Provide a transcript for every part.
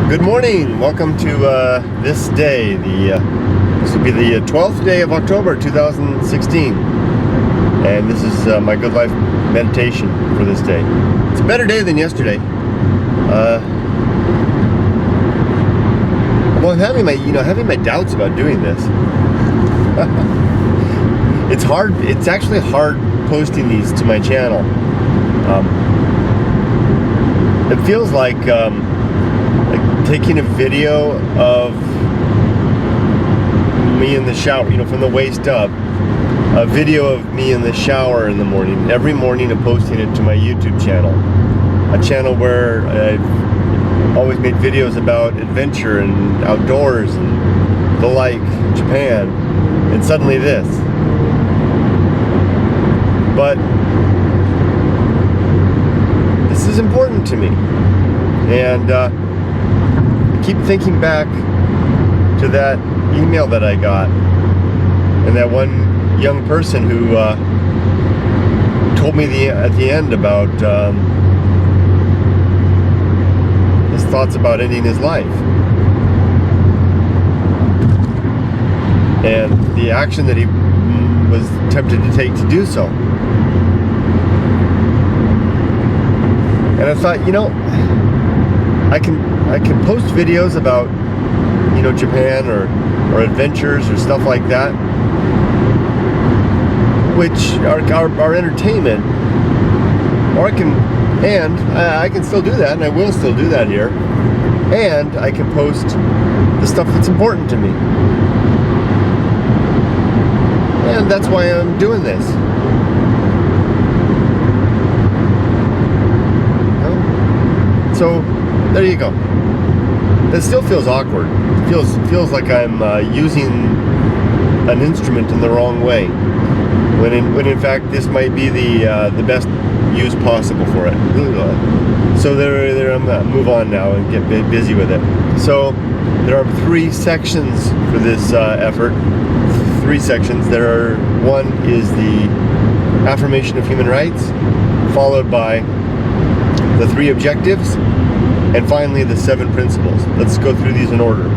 Good morning. Welcome to this day. This will be the 12th day of October 2016, and this is my Good Life meditation for this day. It's a better day than yesterday. Well, I'm having my doubts about doing this. It's hard. It's actually hard posting these to my channel. It feels like taking a video of me in the shower, from the waist up, a video of me in the shower in the morning, every morning, and posting it to my YouTube channel, a channel where I've always made videos about adventure and outdoors and the like, Japan, and suddenly this. But this is important to me, and keep thinking back to that email that I got, and that one young person who told me at the end about his thoughts about ending his life and the action that he was tempted to take to do so. And I thought, I can post videos about, Japan or adventures or stuff like that, which are entertainment, or I can still do that, and I will still do that here, and I can post the stuff that's important to me. And that's why I'm doing this. So there you go. It still feels awkward. It feels like I'm using an instrument in the wrong way, when in fact this might be the best use possible for it. So there I'm gonna move on now and get busy with it. So there are 3 sections for this effort. 3 sections. One is the affirmation of human rights, followed by the 3 objectives, and finally the 7 principles. Let's go through these in order.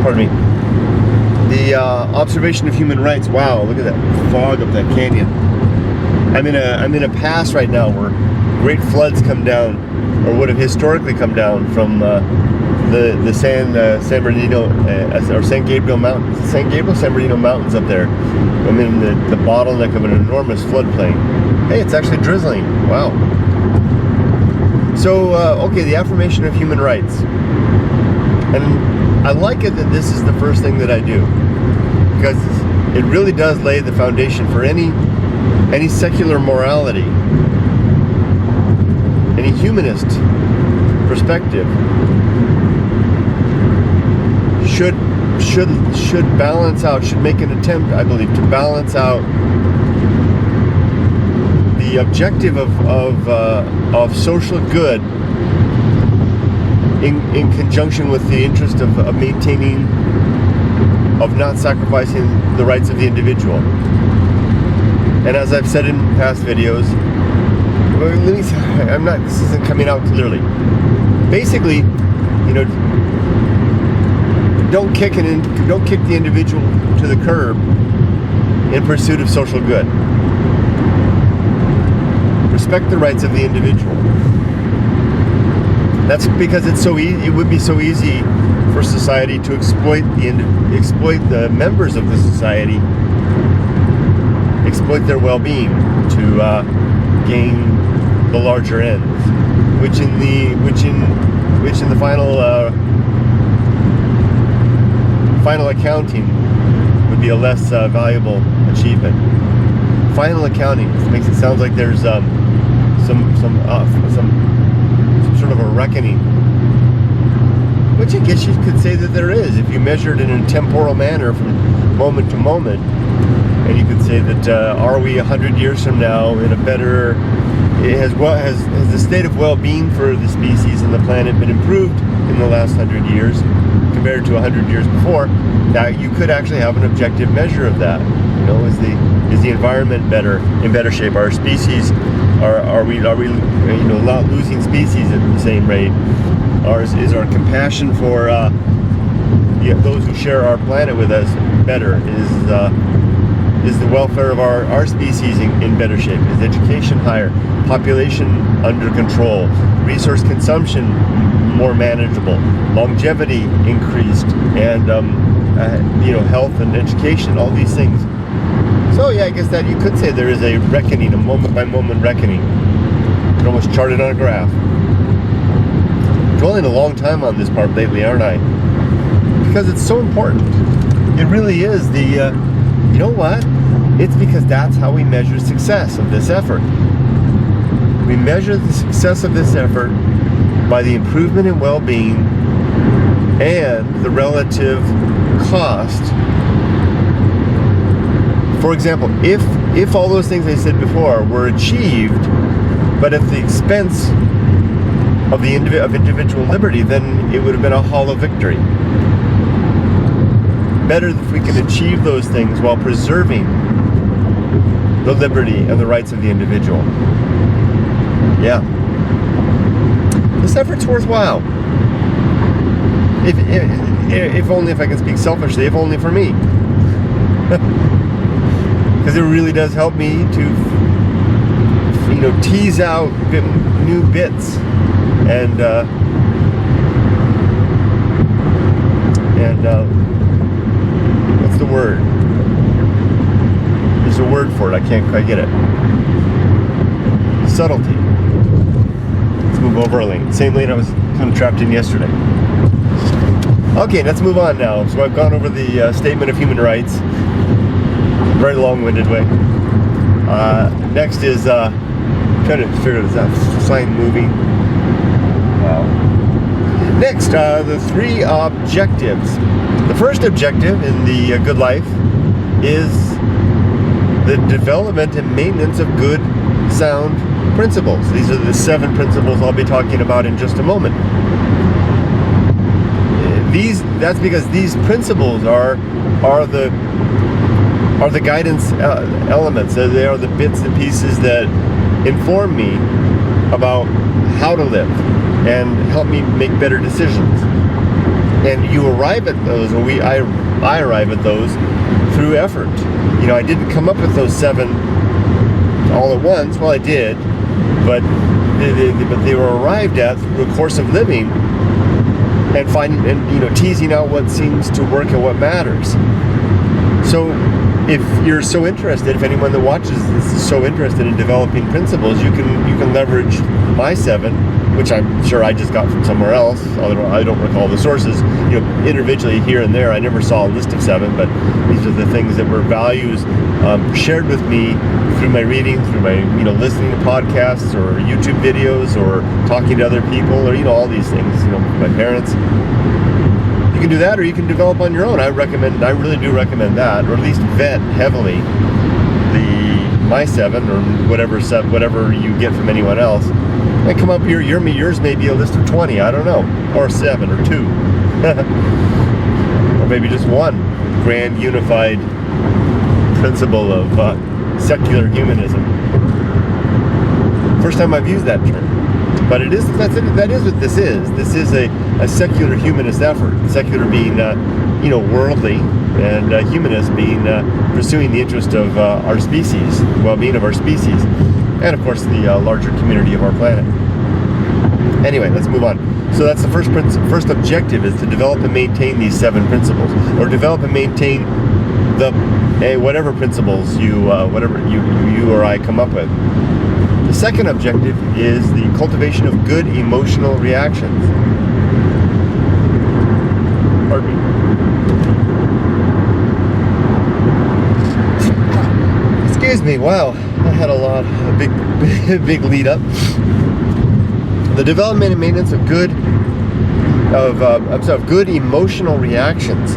Pardon me. The observation of human rights. Wow, look at that fog up that canyon. I'm in a pass right now where great floods come down, or would have historically come down from the San Bernardino or San Gabriel Mountains, San Bernardino Mountains up there. I'm in the bottleneck of an enormous floodplain. Hey, it's actually drizzling. Wow. So, okay, the affirmation of human rights. And I like it that this is the first thing that I do, because it really does lay the foundation for any secular morality, any humanist perspective should balance out, should make an attempt, I believe, to balance out the objective of social good in conjunction with the interest of maintaining, of not sacrificing the rights of the individual. And as I've said in past videos, this isn't coming out clearly. Basically, don't kick the individual to the curb in pursuit of social good. Respect the rights of the individual. That's because it's so easy. It would be so easy for society to exploit the members of the society, exploit their well-being to gain the larger ends, which in the final accounting would be a less valuable achievement. Final accounting makes it sound like there's some sort of a reckoning, which I guess you could say that there is, if you measured in a temporal manner from moment to moment. And you could say that are we 100 years from now in a better? Has the state of well-being for the species and the planet been improved in the last 100 years compared to 100 years before? That you could actually have an objective measure of that. Is the environment in better shape? Our species Are we not losing species at the same rate? Is our compassion for those who share our planet with us better? Is the welfare of our species in better shape? Is education higher? Population under control? Resource consumption more manageable? Longevity increased? And health and education, all these things. So yeah, I guess that you could say there is a reckoning, a moment-by-moment reckoning. You can almost chart it on a graph. Dwelling a long time on this part lately, aren't I? Because it's so important. It really is the, you know what? It's because that's how we measure success of this effort. We measure the success of this effort by the improvement in well-being and the relative cost. For example, if all those things I said before were achieved, but at the expense of individual liberty, then it would have been a hollow victory. Better if we can achieve those things while preserving the liberty and the rights of the individual. Yeah. This effort's worthwhile. If only, if I can speak selfishly, if only for me. Because it really does help me to, tease out new bits and what's the word? There's a word for it. I can't quite get it. Subtlety. Let's move over a lane. Same lane I was kind of trapped in yesterday. Okay, let's move on now. So I've gone over the Statement of Human Rights. Very long-winded way. Next is trying to figure this out. Sign moving. Wow. Next, the three objectives. The first objective in the good life is the development and maintenance of good, sound principles. These are the 7 principles I'll be talking about in just a moment. That's because these principles are the guidance elements. They are the bits and pieces that inform me about how to live and help me make better decisions. And you arrive at those, or I arrive at those through effort. I didn't come up with those 7 all at once. Well, I did, but they were arrived at through a course of living and teasing out what seems to work and what matters. So if you're so interested, if anyone that watches this is so interested in developing principles, you can leverage my 7, which I'm sure I just got from somewhere else, although I don't recall the sources. Individually here and there, I never saw a list of 7, but these are the things that were values shared with me through my reading, through my listening to podcasts or YouTube videos or talking to other people, or all these things. My parents. You can do that, or you can develop on your own. I really do recommend that, or at least vet heavily my 7 or whatever you get from anyone else. And come up yours may be a list of 20. I don't know, or 7 or 2, or maybe just one grand unified principle of secular humanism. First time I've used that term. But that is what this is. This is a secular humanist effort. Secular being, worldly, and humanist being pursuing the interest of our species, well-being of our species, and of course the larger community of our planet. Anyway, let's move on. So that's the first objective, is to develop and maintain these 7 principles, or develop and maintain whatever principles you or I come up with. The second objective is the cultivation of good emotional reactions. Pardon me. Excuse me. Wow, I had a big lead up. The development and maintenance of good emotional reactions.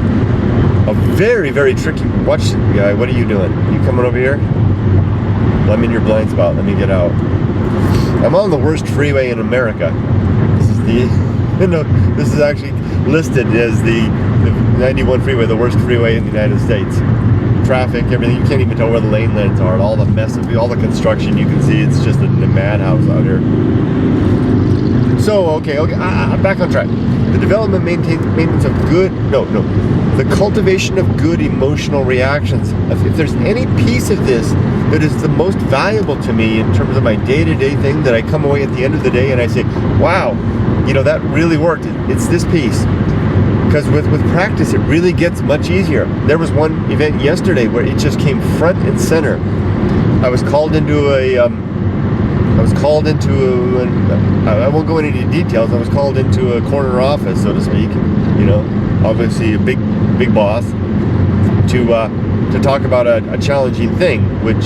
A very, very tricky. Watch, guy. What are you doing? You coming over here? I'm in your blind spot. Let me get out. I'm on the worst freeway in America. This is actually listed as the 91 freeway, the worst freeway in the United States. traffic, everything. You can't even tell where the lane lines are. All the mess of all the construction you can see. It's just a madhouse out here. So, okay, back on track. The development, maintenance of the cultivation of good emotional reactions. If there's any piece of this that is the most valuable to me in terms of my day-to-day thing, that I come away at the end of the day and I say, wow, that really worked. It's this piece. Because with practice, it really gets much easier. There was one event yesterday where it just came front and center. I was called into I won't go into any details. I was called into a corner office, so to speak. Obviously a big boss, to talk about a challenging thing, which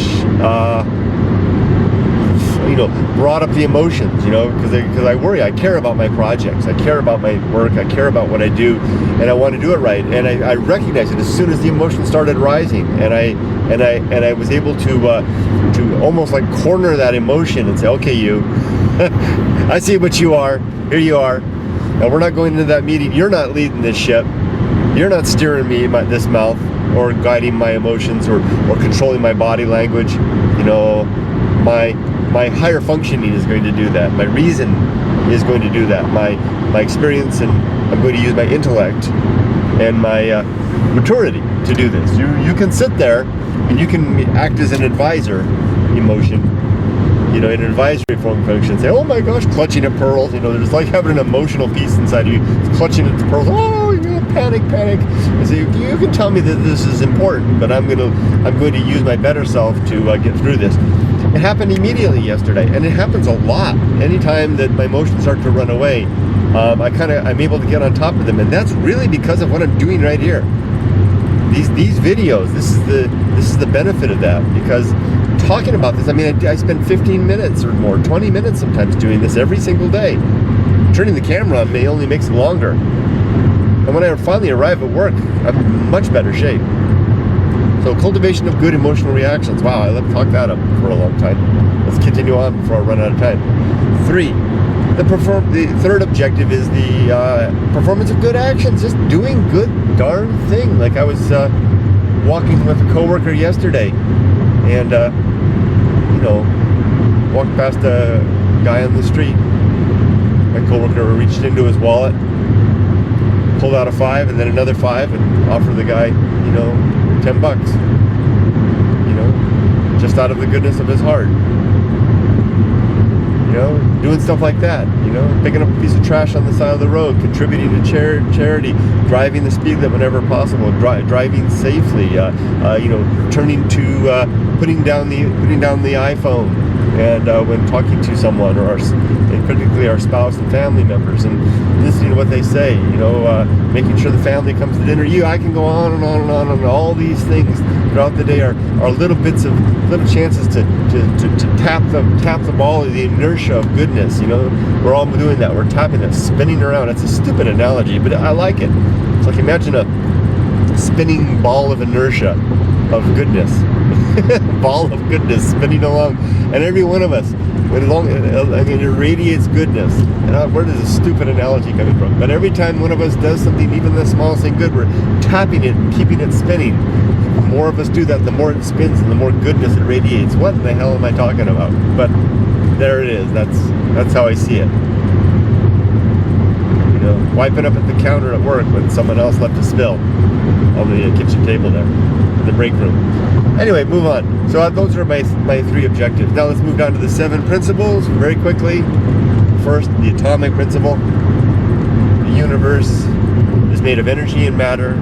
brought up the emotions. Because I worry. I care about my projects. I care about my work. I care about what I do, and I want to do it right. And I recognize it as soon as the emotions started rising, and I was able to almost like corner that emotion and say, okay, you, I see what you are. Here you are. Now we're not going into that meeting. You're not leading this ship. You're not steering me this mouth, or guiding my emotions, or controlling my body language. My higher functioning is going to do that. My reason is going to do that. My experience, and I'm going to use my intellect and my maturity to do this. You can sit there and you can act as an advisor emotion, an advisory function. Say, oh my gosh, clutching at pearls. There's like having an emotional piece inside of you. It's clutching at the pearls. Oh, you're gonna panic. I say, you can tell me that this is important, but I'm going to use my better self to get through this. It happened immediately yesterday, and it happens a lot. Anytime that my emotions start to run away, I'm able to get on top of them, and that's really because of what I'm doing right here. These videos, this is the benefit of that, because talking about this, I spend 15 minutes or more, 20 minutes sometimes doing this every single day. Turning the camera on only makes it longer. And when I finally arrive at work, I'm in much better shape. So cultivation of good emotional reactions. Wow, I let talk that up for a long time. Let's continue on before I run out of time. 3. The third objective is the performance of good actions. Just doing good darn thing. Like I was walking with a coworker yesterday, and walked past a guy on the street. My coworker reached into his wallet, pulled out a $5 and then another $5, and offered the guy, $10, just out of the goodness of his heart. Doing stuff like that, picking up a piece of trash on the side of the road, contributing to charity, driving the speed limit whenever possible, driving safely, turning to putting down the iPhone, and when talking to someone, and particularly our spouse and family members, and listening to what they say, making sure the family comes to dinner. I can go on and on and on, and all these things throughout the day are little chances to tap the ball of the inertia of goodness. We're all doing that. We're tapping that, spinning around. It's a stupid analogy, but I like it. It's like, imagine a spinning ball of inertia of goodness. Ball of goodness spinning along, and every one of us, it radiates goodness. And where does this stupid analogy coming from? But every time one of us does something, even the smallest thing good, we're tapping it and keeping it spinning. The more of us do that, the more it spins and the more goodness it radiates. What in the hell am I talking about? But there it is. That's how I see it. Wiping up at the counter at work when someone else left a spill on the kitchen table there in the break room. Anyway, move on. So those are my 3 objectives. Now let's move down to the 7 principles very quickly. First, the atomic principle. The universe is made of energy and matter,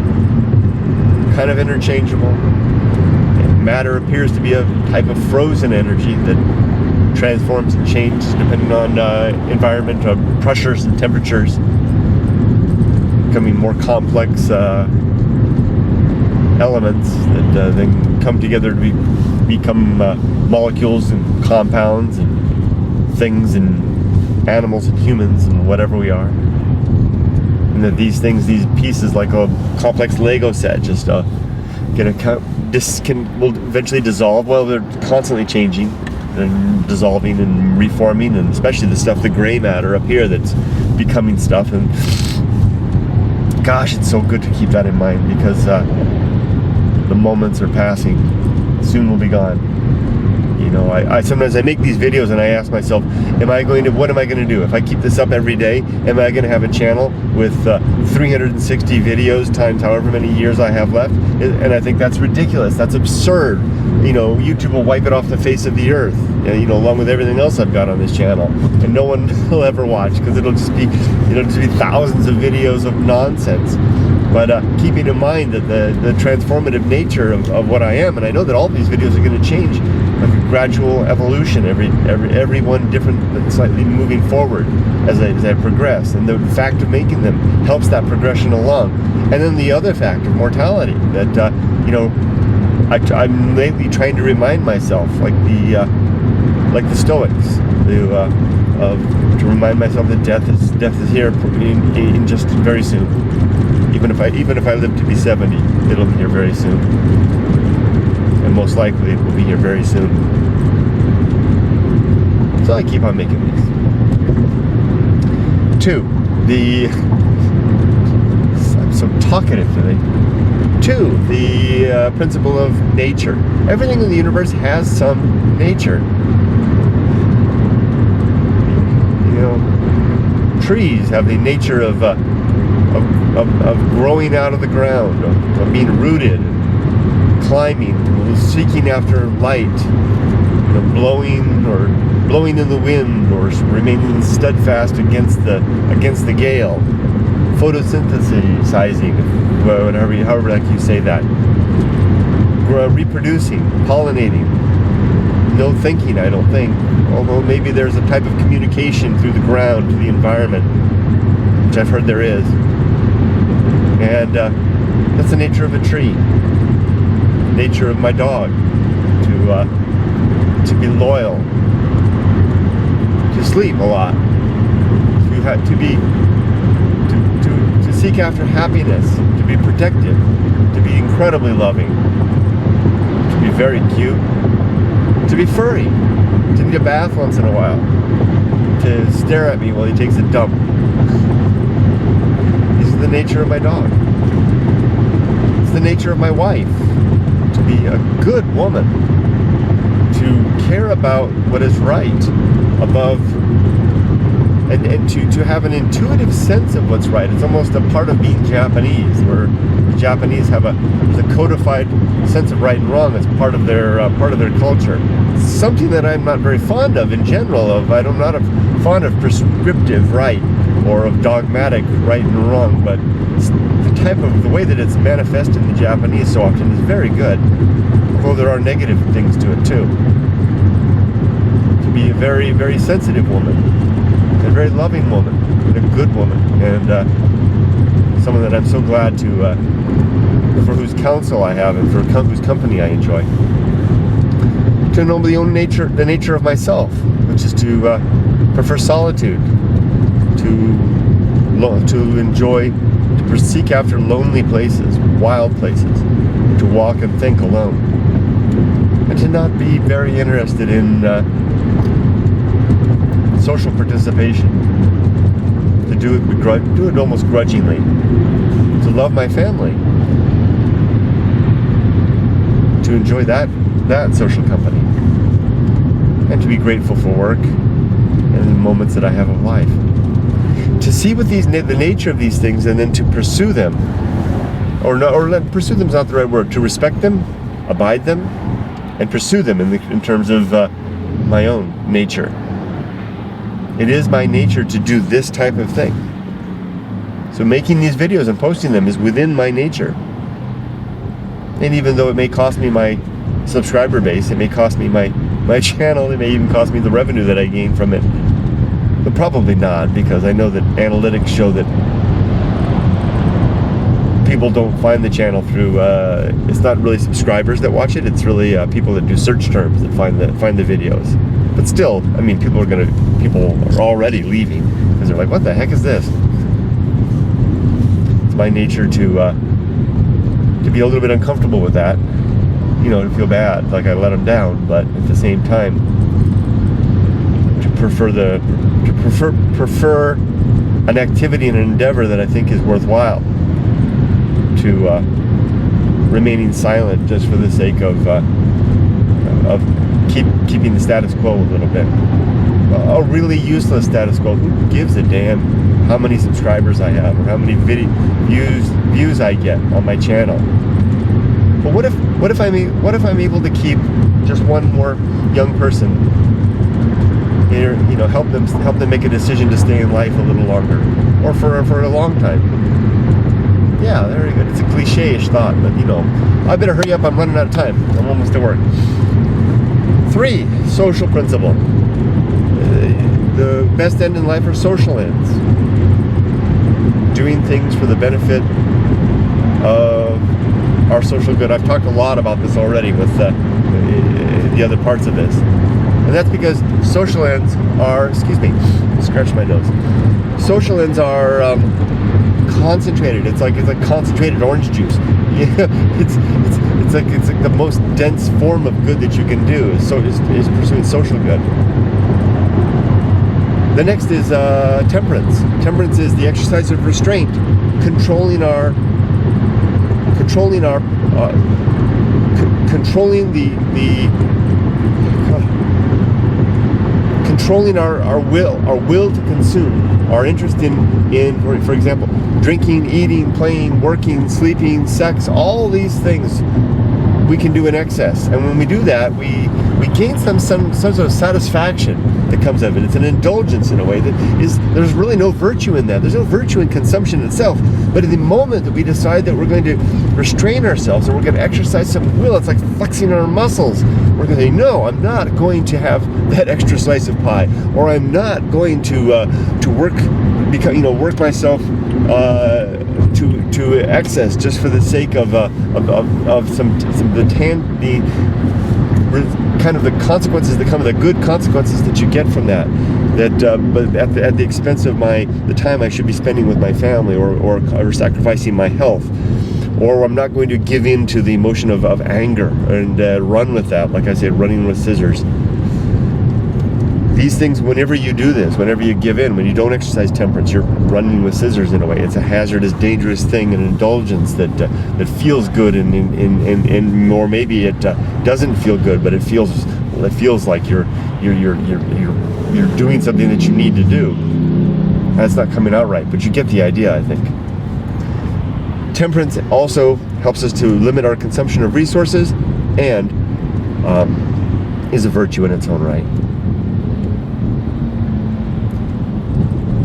kind of interchangeable. And matter appears to be a type of frozen energy that transforms and changes depending on environment, pressures and temperatures, becoming more complex elements that then come together to become molecules and compounds and things and animals and humans and whatever we are. And that these pieces, like a complex Lego set, just will eventually dissolve. Well, they're constantly changing and dissolving and reforming, and especially the gray matter up here that's becoming stuff. And gosh, it's so good to keep that in mind, because the moments are passing. Soon we'll be gone. You know, I sometimes I make these videos and I ask myself, what am I going to do? If I keep this up every day, am I going to have a channel with 360 videos times however many years I have left? And I think that's ridiculous. That's absurd. You know, YouTube will wipe it off the face of the earth, you know, along with everything else I've got on this channel. And no one will ever watch, because it'll just be thousands of videos of nonsense. But keeping in mind that the transformative nature of what I am, and I know that all these videos are going to change, like a gradual evolution, every one different, but slightly moving forward as I progress, and the fact of making them helps that progression along. And then the other fact of mortality, that you know, I'm lately trying to remind myself, like the Stoics, to remind myself that death is here in just very soon. Even if I live to be 70, it'll be here very soon, and most likely it will be here very soon. So I keep on making these. 2, I'm so talkative today. 2, the principle of nature. Everything in the universe has some nature. You know, trees have the nature of growing out of the ground, of being rooted, climbing, seeking after light, you know, blowing in the wind, or remaining steadfast against the gale, photosynthesizing, however like you say that, reproducing, pollinating. No thinking, I don't think, although maybe there's a type of communication through the ground to the environment, which I've heard there is. And that's the nature of a tree. Nature of my dog, to be loyal, to sleep a lot, to seek after happiness, to be protective, to be incredibly loving, to be very cute, to be furry, to need a bath once in a while, to stare at me while he takes a dump. This is the nature of my dog. It's the nature of my wife, to be a good woman, to care about what is right above, and to have an intuitive sense of what's right. It's almost a part of being Japanese, where the Japanese have a codified sense of right and wrong. It's part of their culture. It's something that I'm not very fond of in general. I'm not fond of prescriptive right or of dogmatic right and wrong, but the way that it's manifested in the Japanese so often is very good, although there are negative things to it too. To be a very, very sensitive woman, a very loving woman, and a good woman, and someone that I'm so glad for whose counsel I have and for whose company I enjoy. To know the nature of myself, which is to prefer solitude, to enjoy, to seek after lonely places, wild places, to walk and think alone, and to not be very interested in social participation, to do it almost grudgingly, to love my family, to enjoy that social company, and to be grateful for work and the moments that I have of life. To see what the nature of these things, and then to pursue them, pursue them is not the right word. To respect them, abide them, and pursue them in terms of my own nature. It is my nature to do this type of thing. So making these videos and posting them is within my nature. And even though it may cost me my subscriber base, it may cost me my channel, it may even cost me the revenue that I gain from it. But probably not, because I know that analytics show that people don't find the channel through, it's not really subscribers that watch it, it's really people that do search terms that find the videos. But still, I mean, people are already leaving, because they're like, what the heck is this? It's my nature to be a little bit uncomfortable with that, you know, to feel bad, like I let them down, but at the same time, to prefer an activity and an endeavor that I think is worthwhile, to remaining silent just for the sake of keeping the status quo a little bit. A really useless status quo. Who gives a damn how many subscribers I have or how many views I get on my channel? But what if I'm able to keep just one more young person here, help them make a decision to stay in life a little longer, or for a long time. Yeah, there you go. It's a cliche-ish thought, but I better hurry up. I'm running out of time. I'm almost at work. 3, social principle. The best end in life are social ends. Doing things for the benefit of our social good. I've talked a lot about this already with the other parts of this. And that's because social ends are, scratch my nose. Social ends are concentrated. It's like concentrated orange juice. It's like the most dense form of good that you can do is pursuing social good. The next is temperance. Temperance is the exercise of restraint, controlling our will to consume, our interest in, for example, drinking, eating, playing, working, sleeping, sex, all these things we can do in excess. And when we do that, we gain some sort of satisfaction that comes of it. It's an indulgence in a way there's really no virtue in that. There's no virtue in consumption itself. But in the moment that we decide that we're going to restrain ourselves and we're going to exercise some will, it's like flexing our muscles. We're going to say, no, I'm not going to have that extra slice of pie, or I'm not going to work myself to excess just for the sake of the consequences that come, the good consequences that you get from that, but at the expense of the time I should be spending with my family, or sacrificing my health, or I'm not going to give in to the emotion of anger and run with that, like I said, running with scissors. These things, whenever you do this, whenever you give in, when you don't exercise temperance, you're running with scissors in a way. It's a hazardous, dangerous thing, an indulgence that feels good, and or maybe it doesn't feel good, but it feels like you're doing something that you need to do. That's not coming out right, but you get the idea, I think. Temperance also helps us to limit our consumption of resources, and is a virtue in its own right.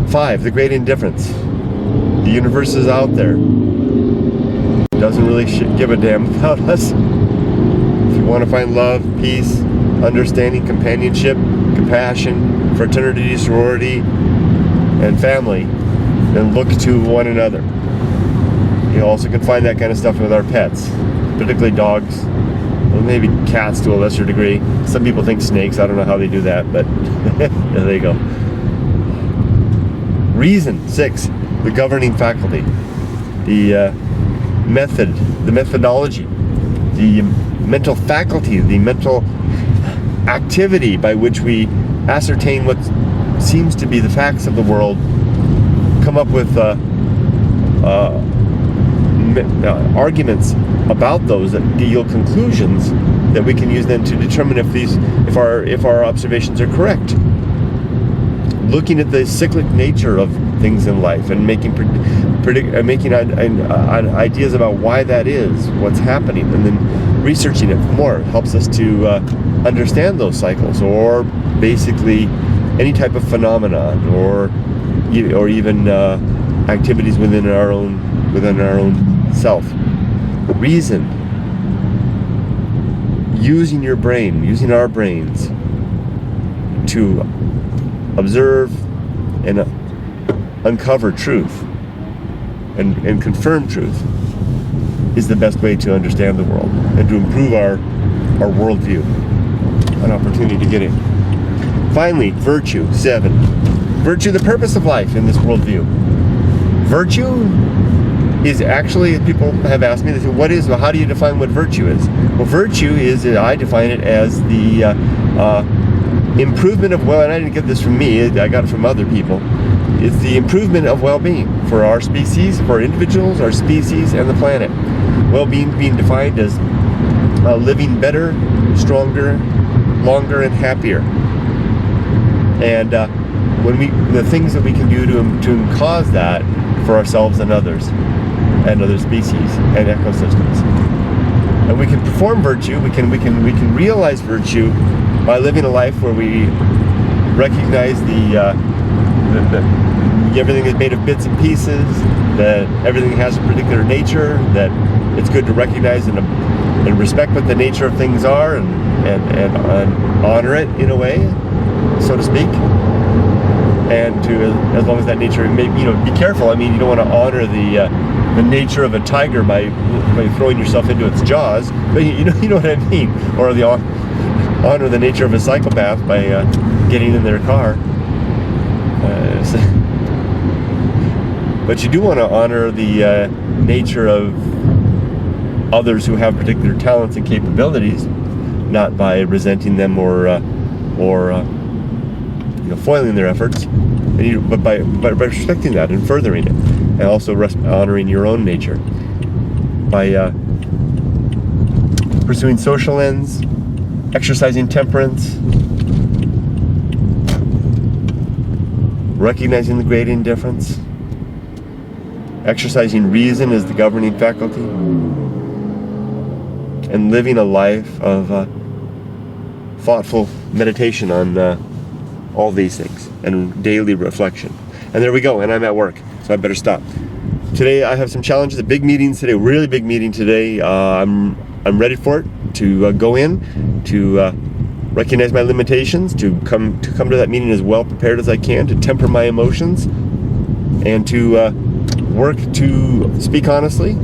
5, the great indifference. The universe is out there. It doesn't really give a damn about us. If you want to find love, peace, understanding, companionship, compassion, fraternity, sorority, and family, then look to one another. You also can find that kind of stuff with our pets, particularly dogs, well, maybe cats to a lesser degree. Some people think snakes. I don't know how they do that, but there you go. Reason, 6, the governing faculty, the method, the methodology, the mental faculty, the mental activity by which we ascertain what seems to be the facts of the world, come up with arguments about those that yield conclusions that we can use then to determine if our observations are correct. Looking at the cyclic nature of things in life and making ideas about why that is, what's happening, and then researching it more helps us to understand those cycles, or basically any type of phenomenon, or even activities within our own self. Reason, using your brain, using our brains to observe and uncover truth and confirm truth is the best way to understand the world and to improve our worldview. An opportunity to get in. Finally, virtue, 7. Virtue, the purpose of life in this worldview. Virtue is actually, people have asked me, they say, how do you define what virtue is? Well, virtue is, I define it as the improvement of, and I didn't get this from me, I got it from other people. It's the improvement of well-being for our species, for our individuals, our species, and the planet. Well-being being defined as living better, stronger, longer, and happier. And the things that we can do to cause that for ourselves and others, and other species and ecosystems. And we can perform virtue. We can realize virtue by living a life where we recognize the everything is made of bits and pieces, that everything has a particular nature, that it's good to recognize and respect what the nature of things are, and honor it in a way, so to speak. And to, as long as that nature, be careful. I mean, you don't want to honor the nature of a tiger by throwing yourself into its jaws, but you know what I mean. Or honor the nature of a psychopath by getting in their car. But you do want to honor the nature of others who have particular talents and capabilities, not by resenting them or foiling their efforts, but by respecting that and furthering it, and also honoring your own nature by pursuing social ends, exercising temperance, recognizing the great indifference, exercising reason as the governing faculty, and living a life of thoughtful meditation on all these things and daily reflection. And there we go, and I'm at work, so I better stop. Today I have some challenges, a big meeting today, really big meeting today. I'm ready for it, to go in, to recognize my limitations, to come to that meeting as well prepared as I can, to temper my emotions, and to work to speak honestly,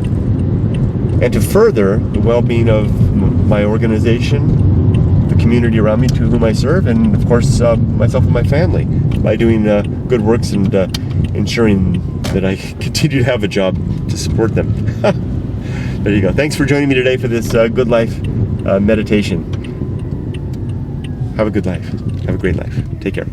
and to further the well-being of my organization, the community around me to whom I serve, and of course myself and my family, by doing good works and ensuring that I continue to have a job to support them. There you go. Thanks for joining me today for this good life meditation. Have a good life. Have a great life. Take care.